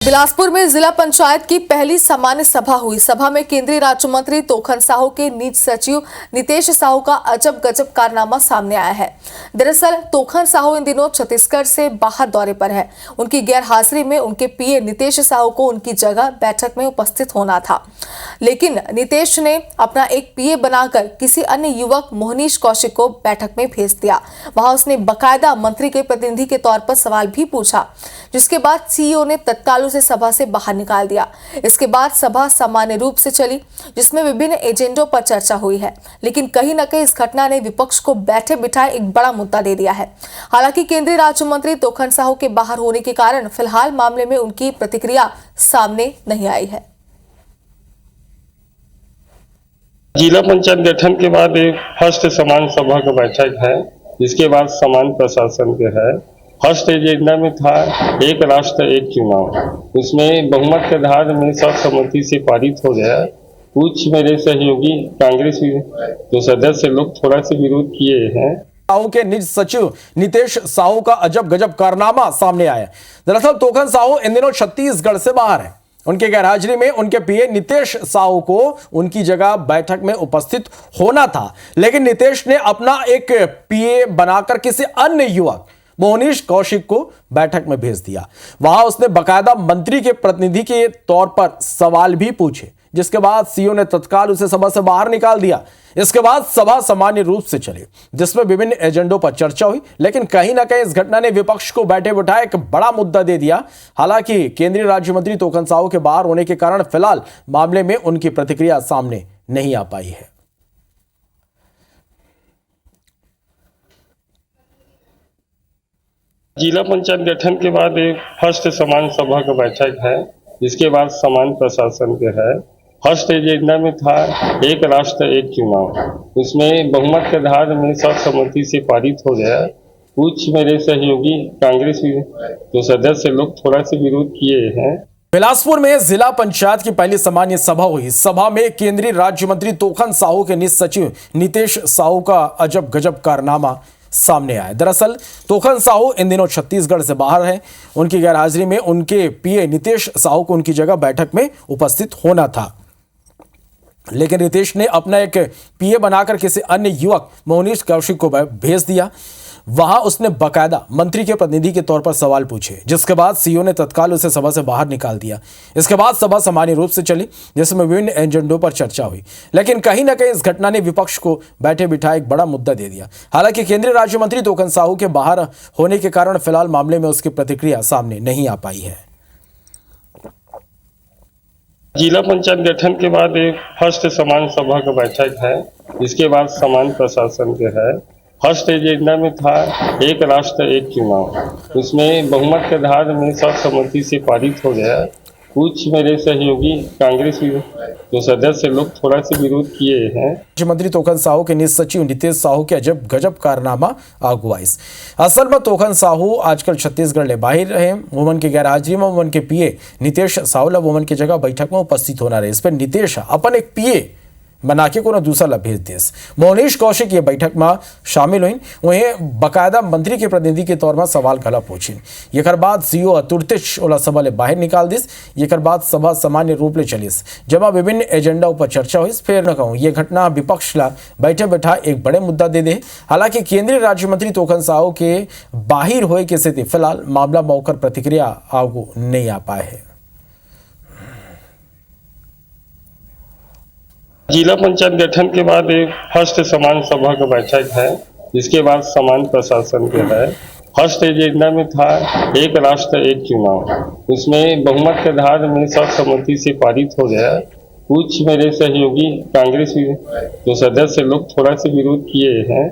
बिलासपुर में जिला पंचायत की पहली सामान्य सभा हुई। सभा में केंद्रीय राज्य मंत्री तोखन साहू के निज सचिव नितेश साहू का अजब गजब कारनामा सामने आया है। दरअसल तोखन साहू इन दिनों छत्तीसगढ़ से बाहर दौरे पर है। उनकी गैर हाजिरी में उनके पीए नितेश साहू को उनकी जगह बैठक में उपस्थित होना था, लेकिन नितेश ने अपना एक पीए बनाकर किसी अन्य युवक मोहनीश कौशिक को बैठक में भेज दिया। वहां उसने बकायदा मंत्री के प्रतिनिधि के तौर पर सवाल भी पूछा, जिसके बाद सीईओ ने तत्काल उसे सभा से बाहर निकाल दिया। इसके बाद सभा सामान्य रूप से चली, जिसमें विभिन्न एजेंडों पर चर्चा हुई है, लेकिन कहीं न कहीं इस घटना ने विपक्ष को बैठे बिठाए एक बड़ा मुद्दा दे दिया है। हालांकि केंद्रीय राज्य मंत्री तोखन साहू के बाहर होने के कारण फिलहाल मामले में उनकी प्रतिक्रिया सामने नहीं आई है। जिला पंचायत गठन के बाद एक फर्स्ट समान सभा का बैठक है, जिसके बाद समान प्रशासन के है। फर्स्ट एजेंडा में था एक राष्ट्र एक चुनाव। उसमें बहुमत के आधार में सर्वसम्मति से पारित हो गया। कुछ मेरे सहयोगी कांग्रेस जो सदस्य लोग थोड़ा सा विरोध किए हैं। साहू के निज सचिव नितेश साहू का अजब गजब कारनामा सामने आया। दरअसल तोखन साहू इन दिनों छत्तीसगढ़ से बाहर है। उनके गैरहाजिरी में उनके पीए नितेश साहू को उनकी जगह बैठक में उपस्थित होना था, लेकिन नितेश ने अपना एक पीए बनाकर किसी अन्य युवक मोहनीश कौशिक को बैठक में भेज दिया। वहां उसने बकायदा मंत्री के प्रतिनिधि के तौर पर सवाल भी पूछे, जिसके बाद सीईओ ने तत्काल उसे सभा से बाहर निकाल दिया। इसके बाद सभा सामान्य रूप से चली, जिसमें विभिन्न एजेंडों पर चर्चा हुई, लेकिन कहीं ना कहीं इस घटना ने विपक्ष को बैठे बिठाए एक बड़ा मुद्दा दे दिया। हालांकि केंद्रीय राज्य मंत्री तोखन साहू के बाहर होने के कारण फिलहाल मामले में उनकी प्रतिक्रिया सामने नहीं आ पाई है। जिला पंचायत गठन के बाद एक फर्स्ट समान सभा का बैठक है, जिसके बाद समान प्रशासन के है। फर्स्ट एजेंडा में था एक राष्ट्र एक चुनाव। उसमें बहुमत के आधार में सर्वसम्मति से पारित हो गया। कुछ मेरे सहयोगी कांग्रेस जो सदस्य लोग थोड़ा सा विरोध किए हैं। बिलासपुर में जिला पंचायत की पहली सामान्य सभा हुई। सभा में केंद्रीय राज्य मंत्री तोखन साहू के निज सचिव नितेश साहू का अजब गजब कारनामा सामने आया। दरअसल तोखन साहू इन दिनों छत्तीसगढ़ से बाहर है। उनकी गैरहाजिरी में उनके पीए नितेश साहू को उनकी जगह बैठक में उपस्थित होना था, लेकिन नितेश ने अपना एक पीए बनाकर किसी अन्य युवक मोहनीश कौशिक को भेज दिया। वहां उसने बकायदा मंत्री के प्रतिनिधि के तौर पर सवाल पूछे, जिसके बाद सीईओ ने तत्काल उसे सभा से बाहर निकाल दिया। इसके बाद सभा सामान्य रूप से चली, जिसमें विभिन्न एजेंडों पर चर्चा हुई, लेकिन कहीं ना कहीं इस घटना ने विपक्ष को बैठे बिठाए एक बड़ा मुद्दा दे दिया। हालांकि केंद्रीय राज्य मंत्री तोखन साहू के बाहर होने के कारण फिलहाल मामले में उसकी प्रतिक्रिया सामने नहीं आ पाई है। जिला पंचायत गठन के बाद एक फर्स्ट समान सभा का बैठक है, जिसके बाद समान प्रशासन के है। फर्स्ट एजेंडा में था एक राष्ट्र एक चुनाव। उसमें बहुमत के आधार में सर्वसम्मति से पारित हो गया। कुछ मेरे सहयोगी कांग्रेस जो सदस्य लोग थोड़ा सा विरोध किए हैं। राज्य मंत्री तोखन साहू के निज सचिव नितेश साहू के अजब गजब कारनामा आगुवाइस। असल में तोखन साहू आजकल छत्तीसगढ़ ले बाहर रहे। वुमन की गैरहाजिरी में वुमन के पीए नितेश साहू ला वुमन की जगह बैठक में उपस्थित होना रहे। इस पर नितेश अपन एक पीए बना के को दूसरा ला भेज देस। मोहनीश कौशिक ये बैठक में शामिल हुई। वहीं बकायदा मंत्री के प्रतिनिधि के तौर में सवाल गला पूछिन। एक बाद सीईओ अतुर्तिश ओला सभा ले बाहर निकाल दिस। एक बाद सभा सामान्य रूप ले चलिस, जब विभिन्न एजेंडा पर चर्चा हुई। फिर न कहूँ ये घटना विपक्ष ला बैठे बैठा एक बड़े मुद्दा दे दे। हालांकि केंद्रीय राज्य मंत्री तोखन साहू के बाहर होए के स्थिति फिलहाल मामला मौकर प्रतिक्रिया आगू नहीं आ पाए है। जिला पंचायत गठन के बाद एक फर्स्ट समान सभा का बैठक है, जिसके बाद समान प्रशासन के है। फर्स्ट एजेंडा में था एक राष्ट्र एक चुनाव। उसमें बहुमत के आधार में सर्वसम्मति से पारित हो गया। कुछ मेरे सहयोगी कांग्रेस जो सदस्य लोग थोड़ा सा विरोध किए हैं।